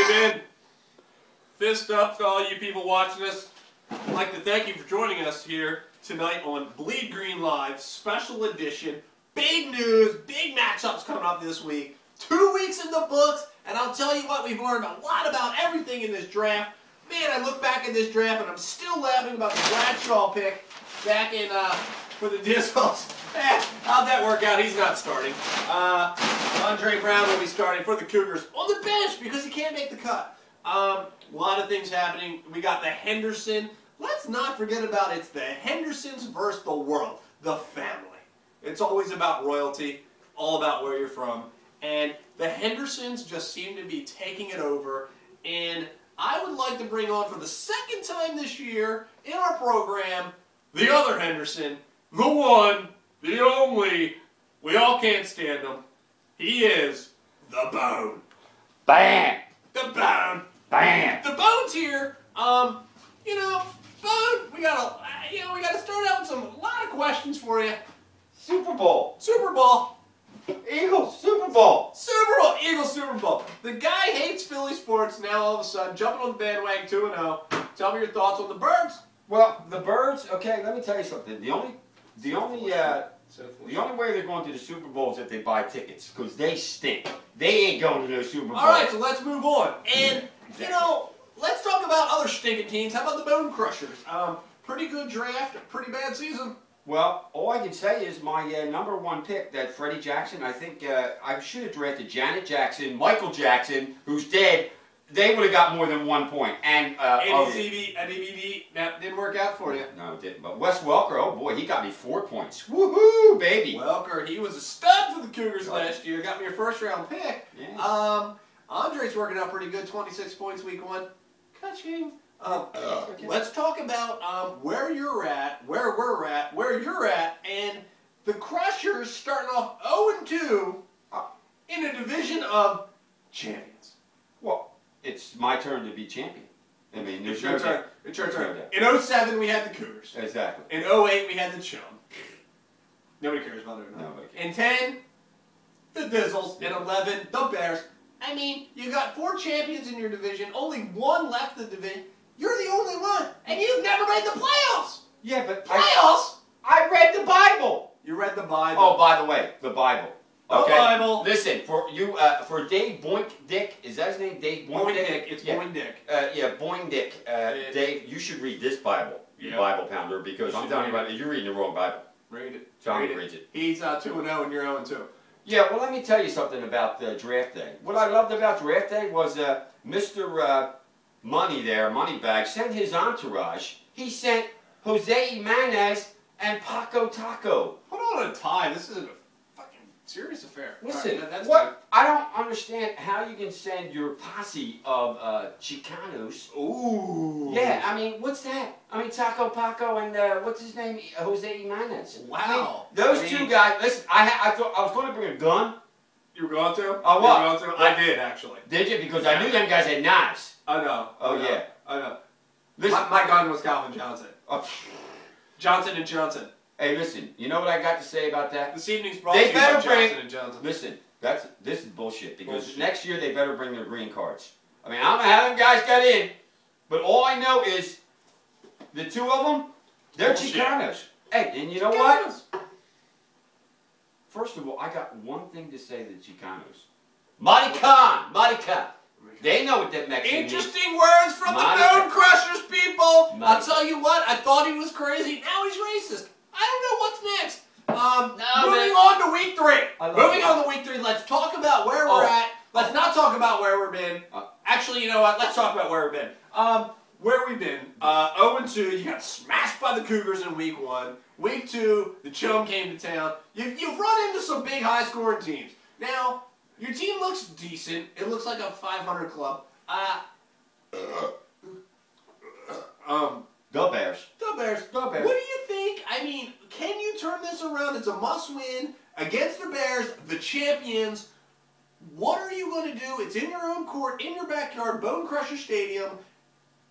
Ben. Fist up to all you people watching us. I'd like to thank you for joining us here tonight on Bleed Green Live, special edition. Big news, big matchups coming up this week. 2 weeks in the books, and I'll tell you what, we've learned a lot about everything in this draft. Man, I look back at this draft, and I'm still laughing about the Bradshaw pick back in for the Dizzles. How'd that work out? He's not starting. Andre Brown will be starting for the Cougars on the bench because he can't make the cut. A lot of things happening. We got the Henderson. Let's not forget about it's the Hendersons versus the world, the family. It's always about royalty, all about where you're from. And the Hendersons just seem to be taking it over. And I would like to bring on for the second time this year in our program, the other Henderson, the one, the only, we all can't stand him. He is the Bone. Bam! The Bone. Bam! The Bone's here. You know, Bone, we gotta start out with a lot of questions for you. Super Bowl. Super Bowl. Eagles, Super Bowl. Super Bowl. Eagles Super Bowl. The guy hates Philly sports now all of a sudden, jumping on the bandwagon 2-0. Tell me your thoughts on the Birds. Well, the Birds, okay, let me tell you something. The only way they're going to the Super Bowl is if they buy tickets, because they stink. They ain't going to the Super Bowl. All right, so let's move on. And, you know, let's talk about other stinking teams. How about the Bone Crushers? Pretty good draft, pretty bad season. Well, all I can say is my #1 pick, that Freddie Jackson, I think I should have drafted Janet Jackson, Michael Jackson, who's dead. They would have got more than 1 point. And DVD, that didn't work out for you. No, it didn't. But Wes Welker, oh boy, he got me 4 points. Woohoo, baby. Welker, he was a stud for the Cougars last year. Got me a first-round pick. Yeah. Andre's working out pretty good, 26 points week 1. Ka-ching. Let's talk about where you're at, where we're at, where you're at, and the Crushers starting off 0-2 in a division of champions. Well, it's my turn to be champion. I mean, it's your turn. It's your turn. In 07, we had the Cougars. Exactly. In 08, we had the Chum. Nobody cares about it. Nobody cares. In 10, the Dizzles. In 11, the Bears. I mean, you got 4 champions in your division, only 1 left in the division. You're the only one, and you've never made the playoffs. Yeah, but playoffs? I read the Bible. You read the Bible. Oh, by the way, the Bible. Okay. The Bible. Listen, for you, for Dave Boink Dick, is that his name? Dave Boink Dick. It's Boink Dick. Yeah, Boink Dick. Dave, you should read this Bible, you Bible pounder, because I'm telling you about it, you're reading the wrong Bible. Read it. John reads it. He's 2-0 and you're 0-2. Yeah, well, let me tell you something about draft day. What I loved about draft day was Mr. Money there, Moneybag, sent his entourage. He sent Jose Jimenez and Paco Taco. Hold on a tie. This isn't a fucking serious affair. Listen, right, that's what good. I don't understand how you can send your posse of Chicanos. Ooh. Yeah, I mean, what's that? I mean, Taco Paco and what's his name? Jose Jimenez. Wow. I mean, those two guys. Listen, I thought I was going to bring a gun. You were going to? Oh, what? You were going to? I did actually. Did you? Because I knew them guys had knives. I know. Oh, yeah. I know. Listen, my gun was Calvin Johnson. Johnson & Johnson. Hey, listen. You know what I got to say about that? This evening's brought to you by Johnson & Johnson. Listen, this is bullshit. Because next year they better bring their green cards. I mean, I don't know how them guys got in, but all I know is the 2 of them, they're Chicanos. Hey, and you know what? First of all, I got one thing to say to the Chicanos. Maricon. They know what that Mexican means. Interesting words from the Bone Crushers, people. I'll tell you what, I thought he was crazy. Now he's racist. I don't know what's next. Moving on to week 3. Moving on to week 3, let's talk about where we're at. Let's not talk about where we've been. Actually, you know what? Let's talk about where we've been. Where we've been, 0-2, you got smashed by the Cougars in week 1. Week 2, the Chum came to town. You've run into some big high-scoring teams. Now, your team looks decent. It looks like a 500 club. Go Bears. Go Bears. Go Bears. What do you think? I mean, can you turn this around? It's a must-win against the Bears, the champions. What are you going to do? It's in your own court, in your backyard, Bone Crusher Stadium.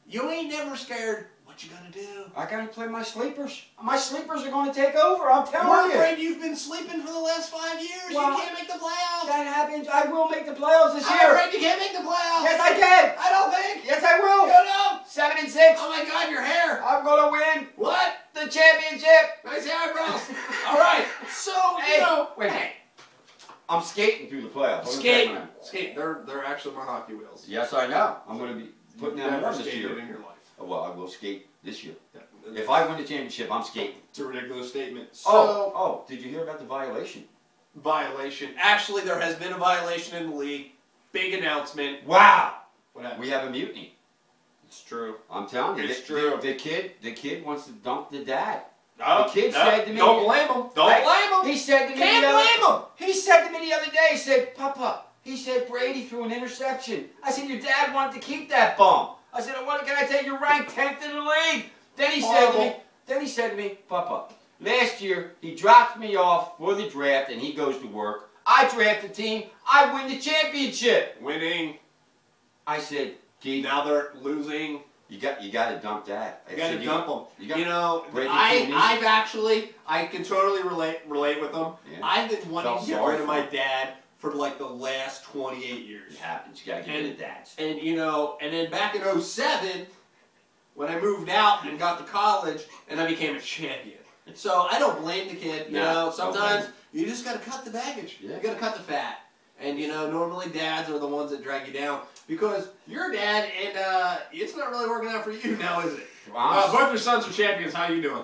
You ain't never scared. What what you gotta do. I gotta play my sleepers. My sleepers are gonna take over. I'm telling you. We're afraid you've been sleeping for the last 5 years. Well, you can't make the playoffs. That happens. I will make the playoffs this I'm year. afraid you can't make the playoffs. Yes, I can. I don't think. Yes, I will. You know. 7-6. Oh my God, your hair. I'm gonna win What? the championship. Nice eyebrows. All right. So Hey, you know. wait a minute. I'm skating through the playoffs. Skate. They're actually my hockey wheels. Yes, I know. I'm gonna be putting them Never on this skated year. in your life. Oh, well, I will skate this year. Yeah. If I win the championship, I'm skating. It's a ridiculous statement. So, Oh, did you hear about the violation? violation. Actually, there has been a violation in the league. Big announcement. Wow! What happened? We have a mutiny. It's true. I'm telling you. It's true. The kid wants to dump the dad. Oh, The kid said to me... Don't blame him. Don't blame him. He said to me Can't blame him. He said to me the other day, he said, Papa, he said, Brady threw an interception. I said, your dad wanted to keep that bum. I said, what can I tell you? You're ranked 10th in the league. Then he said to me, Papa, last year he dropped me off for the draft and he goes to work. I draft the team. I win the championship. Winning. I said, Keith, Now they're losing. you got to dump that. You got to dump them. You know, I can totally relate with them. Yeah. I've been wanting Felt to get sorry rid of for my him. dad for like the last 28 years. It happens. You got to get rid of dads. And and then back in 07, when I moved out and got to college, and I became a champion. So I don't blame the kid. You know, sometimes you just got to cut the baggage. Yeah. You got to cut the fat. And normally dads are the ones that drag you down because you're a dad, and it's not really working out for you now, is it? Both your sons are champions. How you doing?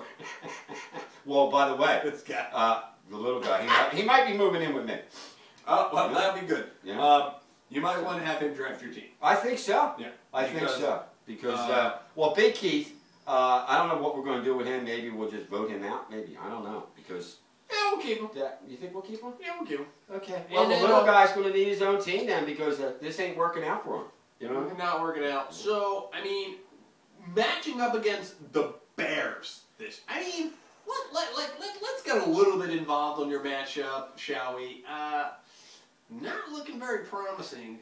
Well, by the way, This guy. the little guy, he might be moving in with me. Oh, well, that'd be good. Yeah. You might want to have him draft your team. I think so. Yeah. I think so. Because, well, Big Keith, I don't know what we're going to do with him. Maybe we'll just vote him out. Maybe. I don't know. Because... Yeah, we'll keep him. You think we'll keep him? Yeah, we'll keep him. Okay. And Well, the then, little guy's going to need his own team then because this ain't working out for him. You know? Not working out. So, I mean, matching up against the Bears. Let's get a little bit involved on your matchup, shall we? Not looking very promising.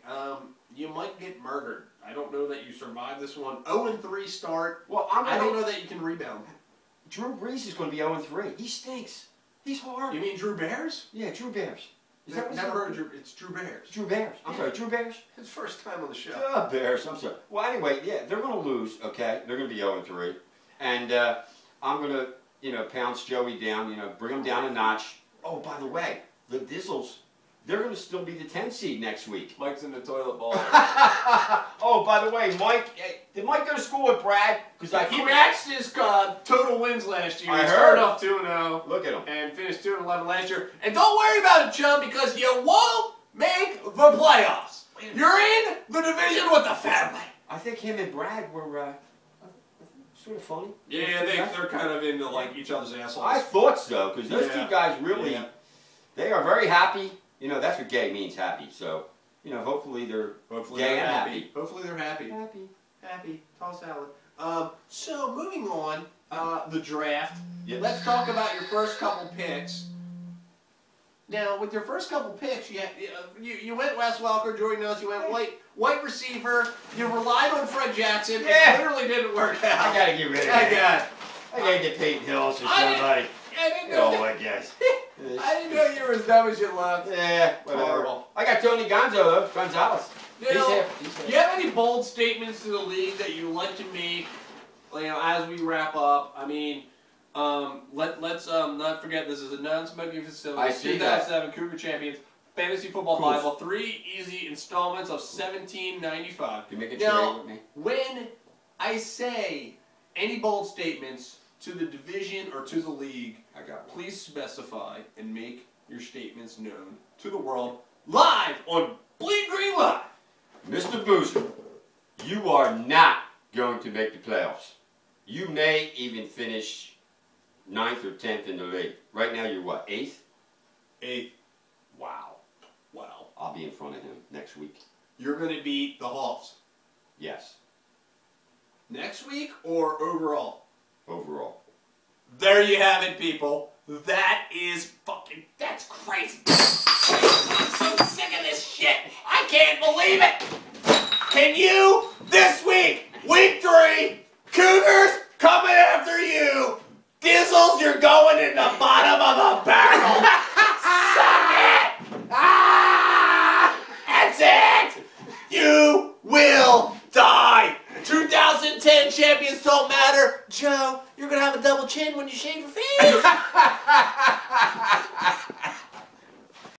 You might get murdered. I don't know that you survive this one. 0-3 start. Well, I don't know that you can rebound. Drew Brees is going to be 0-3. He stinks. He's horrible. You mean Drew Bears? Yeah, Drew Bears. Is that Never heard Drew. It's Drew Bears. Drew Bears. I'm sorry, Drew Bears? His first time on the show. Bears. I'm sorry. Well, anyway, yeah, they're going to lose, okay? They're going to be 0-3. And I'm going to, pounce Joey down, bring him down a notch. Oh, by the way, the Dizzles, they're going to still be the 10 seed next week. Mike's in the toilet bowl. Oh, by the way, Mike, did Mike go to school with Brad? Because He matched his total wins last year. I He heard. started off 2-0. Look at him. And finished 2-11 last year. And don't worry about it, chum, because you won't make the playoffs. You're in the division with the family. I think him and Brad were sort of funny. Yeah, they're kind of into like each other's assholes. I thought so, because those two guys really, they are very happy. That's what gay means, happy. So, hopefully they're gay and happy. Hopefully they're happy. Happy. Toss salad. So moving on, the draft. Yes. Let's talk about your first couple picks. Now, with your first couple picks, you went Wes Welker, Jordy Nelson, you went white receiver. You relied on Fred Jackson. Yeah. It clearly didn't work out. I gotta get rid of I that. I gotta get Peyton Hills or somebody. I didn't know. I guess. I didn't know you were as dumb as you looked. Yeah, whatever. Horrible. I got Tony Gonzalez. He's here. Do you have any bold statements to the league that you like to make? As we wrap up. I mean, let's not forget this is a non-smoking facility. I see that. 2007 Cougar Champions Fantasy Football Cool. Bible. 3 easy installments of $17.95. You make a Now, trade with me? when I say any bold statements to the division or to the league, I got one. please specify and make your statements known to the world live on Bleed Green Live. Mr. Booster, you are not going to make the playoffs. You may even finish 9th or 10th in the league. Right now you're what, 8th? 8th. Wow. I'll be in front of him next week. You're going to beat the Hawks. Yes. Next week or overall? Overall. There you have it, people. That's crazy. I'm so sick of this shit. I can't believe it. Can you, this week, week 3, Cougars, coming after you. Dizzles, you're going in the bottom of a barrel. Suck it. That's it. You will die. 2010 champions don't matter. Joe, you're going to have a double chin when you shave your face.